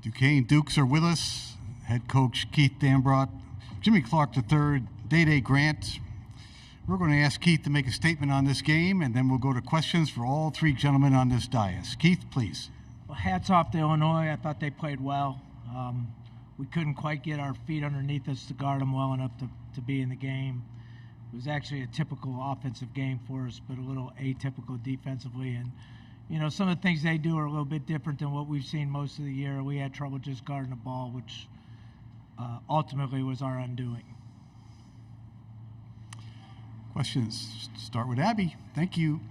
Duquesne Dukes are with us. Head coach Keith Dambrot, Jimmy Clark III, Day Grant. We're going to ask Keith to make a statement on this game, and then we'll go to questions for all three gentlemen on this dais. Keith, please. Well, hats off to Illinois. I thought they played well. We couldn't quite get our feet underneath us to guard them well enough to be in the game. It was actually a typical offensive game for us, but a little atypical defensively. And, you know, some of the things they do are a little bit different than what we've seen most of the year. We had trouble just guarding the ball, which ultimately was our undoing. Questions? Start with Abby. Thank you.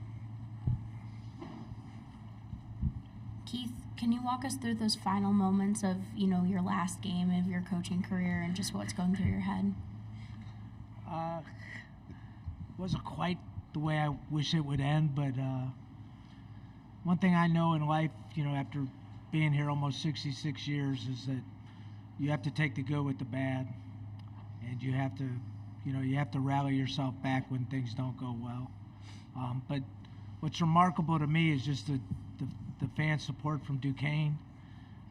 Keith, can you walk us through those final moments of, you know, your last game of your coaching career and just what's going through your head? Wasn't quite the way I wish it would end, but one thing I know in life, you know, after being here almost 66 years, is that you have to take the good with the bad, and you have to rally yourself back when things don't go well. But what's remarkable to me is just the fan support from Duquesne.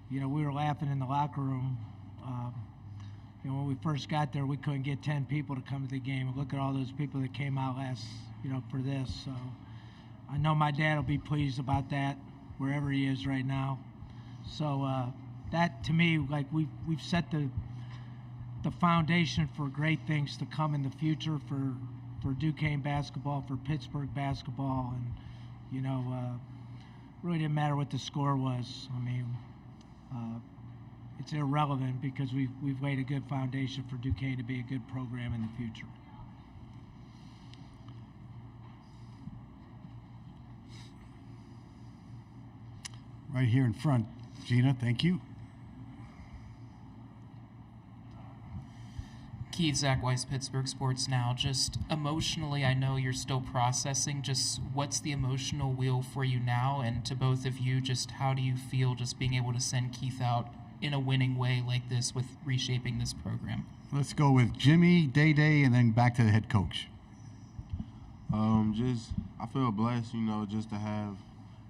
You know, we were laughing in the locker room. You know, when we first got there, we couldn't get 10 people to come to the game. And look at all those people that came out for this. So I know my dad will be pleased about that, wherever he is right now. So that, to me, like we've set the foundation for great things to come in the future for Duquesne basketball, for Pittsburgh basketball, and you know, really didn't matter what the score was. I mean, it's irrelevant because we've laid a good foundation for Duquesne to be a good program in the future. Right here in front, Gina. Thank you. Keith, Zach Weiss, Pittsburgh Sports Now. Just emotionally, I know you're still processing. Just what's the emotional wheel for you now? And to both of you, just how do you feel just being able to send Keith out in a winning way like this with reshaping this program? Let's go with Jimmy, Day, and then back to the head coach. I feel blessed, you know, just to have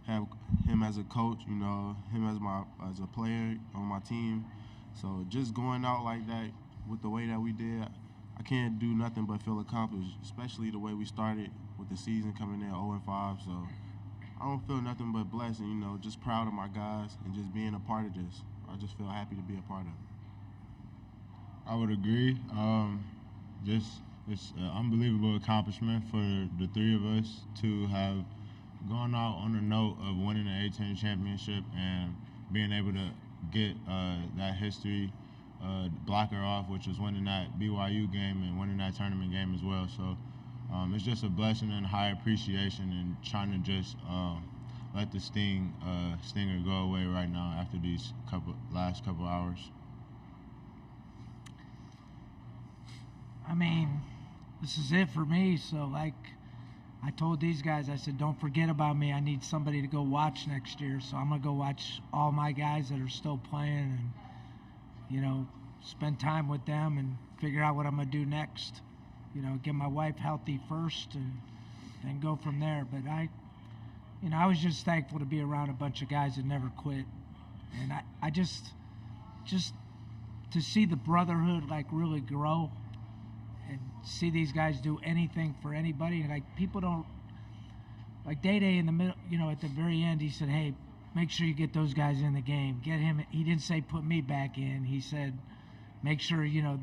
him as a coach, you know, him as a player on my team. So just going out like that with the way that we did, I can't do nothing but feel accomplished, especially the way we started with the season coming in 0-5. So I don't feel nothing but blessed, and, you know, just proud of my guys and just being a part of this. I just feel happy to be a part of it. I would agree. It's an unbelievable accomplishment for the three of us to have gone out on a note of winning the A-10 championship and being able to get that history blocker off, which was winning that BYU game and winning that tournament game as well. So it's just a blessing and high appreciation, and trying to just let the stinger go away right now after these last couple hours. I mean, this is it for me. So, like I told these guys, I said, don't forget about me. I need somebody to go watch next year. So I'm going to go watch all my guys that are still playing and, you know, spend time with them and figure out what I'm going to do next. You know, get my wife healthy first and then go from there. But I was just thankful to be around a bunch of guys that never quit. And I just to see the brotherhood, like, really grow and see these guys do anything for anybody. Like, people don't, like Day in the middle, you know, at the very end, he said, hey, make sure you get those guys in the game. Get him. He didn't say put me back in. He said, make sure, you know,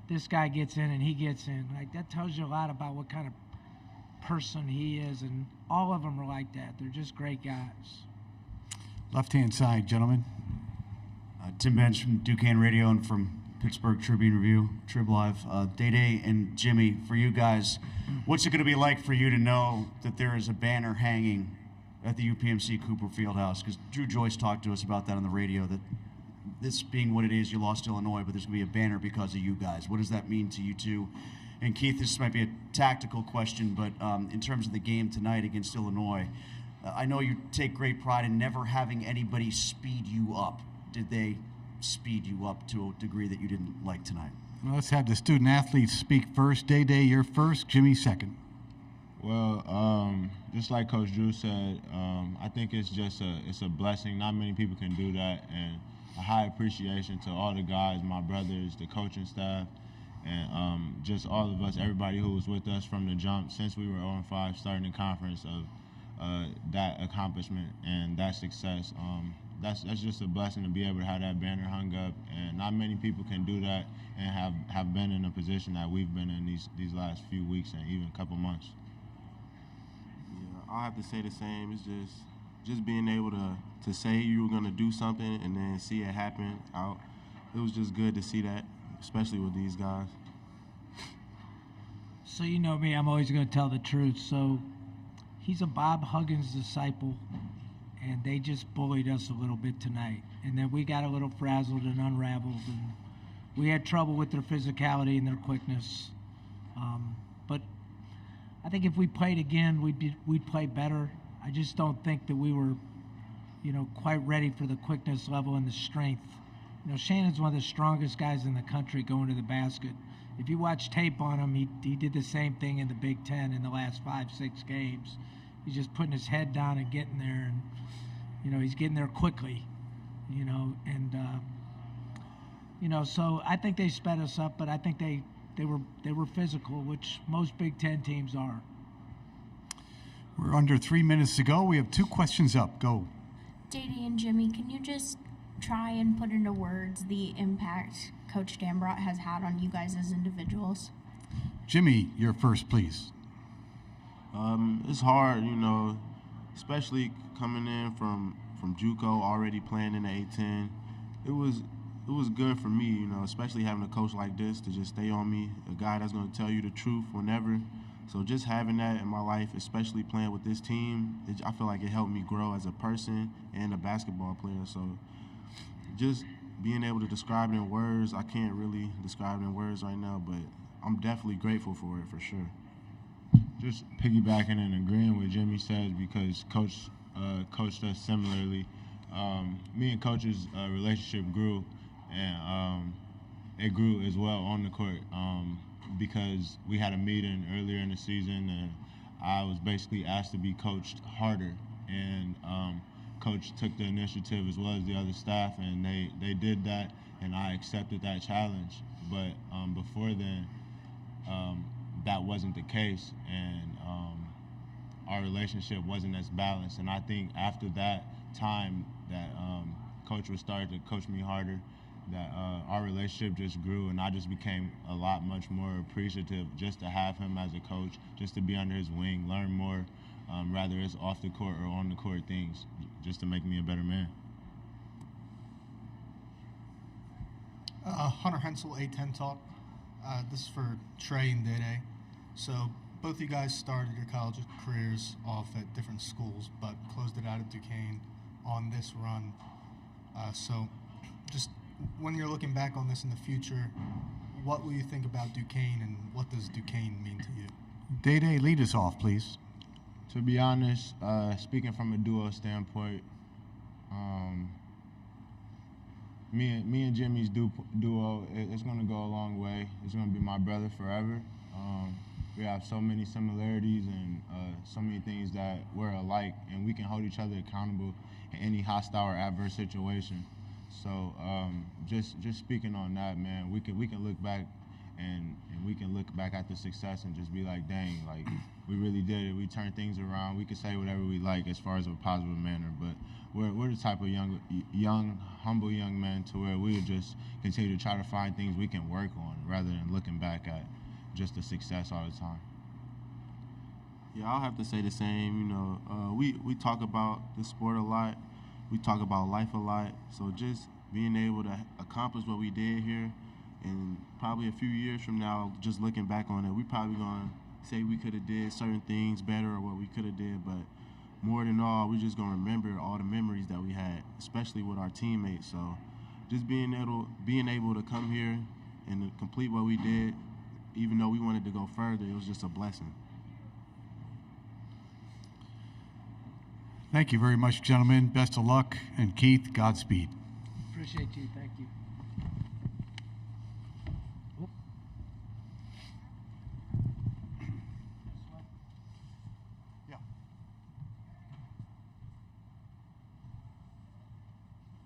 this guy gets in and he gets in. Like, that tells you a lot about what kind of person he is, and all of them are like that. They're just great guys. Left-hand side, gentlemen. Tim Bench from Duquesne Radio and from Pittsburgh Tribune Review, Trib Live. Day and Jimmy, for you guys, what's it going to be like for you to know that there is a banner hanging at the UPMC Cooper Fieldhouse? Because Drew Joyce talked to us about that on the radio, that this being what it is, you lost Illinois, but there's going to be a banner because of you guys. What does that mean to you two? And Keith, this might be a tactical question, but in terms of the game tonight against Illinois, I know you take great pride in never having anybody speed you up. Did they speed you up to a degree that you didn't like tonight? Well, let's have the student athletes speak first. Day, you're first. Jimmy, second. Well, just like Coach Drew said, I think it's a blessing. Not many people can do that, and a high appreciation to all the guys, my brothers, the coaching staff, and just all of us, everybody who was with us from the jump since we were 0-5 starting the conference of that accomplishment and that success. That's just a blessing to be able to have that banner hung up, and not many people can do that and have been in a position that we've been in these last few weeks and even a couple months. Yeah, I have to say the same. It's just being able to say you were going to do something and then see it happen out. It was just good to see that, especially with these guys. So you know me, I'm always going to tell the truth. So he's a Bob Huggins disciple, and they just bullied us a little bit tonight. And then we got a little frazzled and unraveled, and we had trouble with their physicality and their quickness. But I think if we played again, we'd play better. I just don't think that we were, quite ready for the quickness level and the strength. Shannon's one of the strongest guys in the country going to the basket. If you watch tape on him, he did the same thing in the Big Ten in the last 5-6 games. He's just putting his head down and getting there, and he's getting there quickly. So I think they sped us up, but I think they were physical, which most Big Ten teams are. We're under 3 minutes to go. We have 2 questions up. Go. Dady and Jimmy, can you just try and put into words the impact Coach Dambrot has had on you guys as individuals? Jimmy, you're first, please. It's hard, especially coming in from JUCO, already playing in the A-10. It was good for me, especially having a coach like this to just stay on me, a guy that's going to tell you the truth whenever. So just having that in my life, especially playing with this team, I feel like it helped me grow as a person and a basketball player. So just being able to describe it in words, I can't really describe it in words right now, but I'm definitely grateful for it, for sure. Just piggybacking and agreeing with Jimmy says, because Coach coached us similarly. Me and Coach's relationship grew, and it grew as well on the court because we had a meeting earlier in the season, and I was basically asked to be coached harder, and Coach took the initiative as well as the other staff, and they did that, and I accepted that challenge. But before then, that wasn't the case, and our relationship wasn't as balanced. And I think after that time that Coach was starting to coach me harder, that our relationship just grew, and I just became a lot much more appreciative just to have him as a coach, just to be under his wing, learn more, rather it's off the court or on the court things, just to make me a better man. Hunter Hensel, A10 Talk. This is for Trey and Dede. So both of you guys started your college careers off at different schools, but closed it out at Duquesne on this run. So just when you're looking back on this in the future, what will you think about Duquesne, and what does Duquesne mean to you? Dede, lead us off, please. To be honest, speaking from a duo standpoint, me and Jimmy's duo, it's going to go a long way. It's going to be my brother forever. We have so many similarities and so many things that we're alike, and we can hold each other accountable in any hostile or adverse situation. So just speaking on that, man, we can look back and we can look back at the success and just be like, dang, like we really did it. We turned things around. We can say whatever we like as far as a positive manner, but we're the type of young, humble young men to where we would just continue to try to find things we can work on rather than looking back at just the success all the time. Yeah, I'll have to say the same. We talk about the sport a lot. We talk about life a lot. So just being able to accomplish what we did here, and probably a few years from now, just looking back on it, we probably gonna say we could have did certain things better or what we could have did, but more than all, we're just gonna remember all the memories that we had, especially with our teammates. So just being able to come here and to complete what we did, even though we wanted to go further, it was just a blessing. Thank you very much, gentlemen. Best of luck. And Keith, Godspeed. Appreciate you. Thank you.